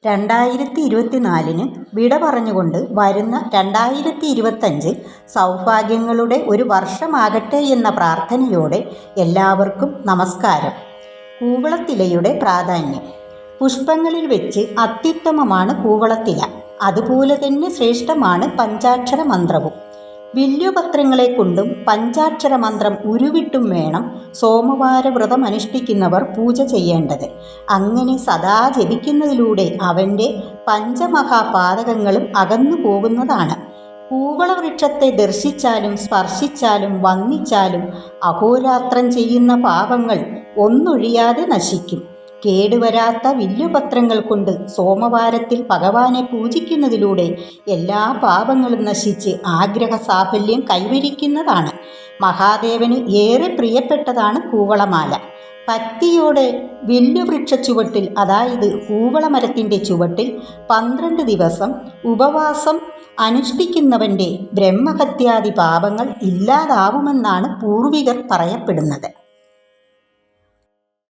2024 വിട പറഞ്ഞുകൊണ്ട് വരുന്ന 2025 സൗഭാഗ്യങ്ങളുടെ ഒരു വർഷമാകട്ടെ എന്ന പ്രാർത്ഥനയോടെ എല്ലാവർക്കും നമസ്കാരം. കൂവളത്തിലയുടെ പ്രാധാന്യം. പുഷ്പങ്ങളിൽ വെച്ച് അത്യുത്തമമാണ് കൂവളത്തില. അതുപോലെ തന്നെ ശ്രേഷ്ഠമാണ് പഞ്ചാക്ഷര മന്ത്രവും. വില്ലുപത്രങ്ങളെ കൊണ്ടും പഞ്ചാക്ഷര മന്ത്രം ഉരുവിട്ടും വേണം സോമവാര വ്രതം അനുഷ്ഠിക്കുന്നവർ പൂജ ചെയ്യേണ്ടത്. അങ്ങനെ സദാ ജപിക്കുന്നതിലൂടെ അവൻ്റെ പഞ്ചമഹാപാതകങ്ങളും അകന്നു പോകുന്നതാണ്. കൂവളവൃക്ഷത്തെ ദർശിച്ചാലും സ്പർശിച്ചാലും വന്ദിച്ചാലും അഹോരാത്രം ചെയ്യുന്ന പാപങ്ങൾ ഒന്നൊഴിയാതെ നശിക്കും. കേടുവരാത്ത വില്ലുപത്രങ്ങൾ കൊണ്ട് സോമവാരത്തിൽ ഭഗവാനെ പൂജിക്കുന്നതിലൂടെ എല്ലാ പാപങ്ങളും നശിച്ച് ആഗ്രഹ സാഫല്യം കൈവരിക്കുന്നതാണ്. മഹാദേവന് ഏറെ പ്രിയപ്പെട്ടതാണ് കൂവളമാല. ഭക്തിയോടെ വില്ലുവൃക്ഷ ചുവട്ടിൽ, അതായത് കൂവളമരത്തിൻ്റെ ചുവട്ടിൽ 12 ദിവസം ഉപവാസം അനുഷ്ഠിക്കുന്നവൻ്റെ ബ്രഹ്മഹത്യാദി പാപങ്ങൾ ഇല്ലാതാവുമെന്നാണ് പൂർവികർ പറയപ്പെടുന്നത്.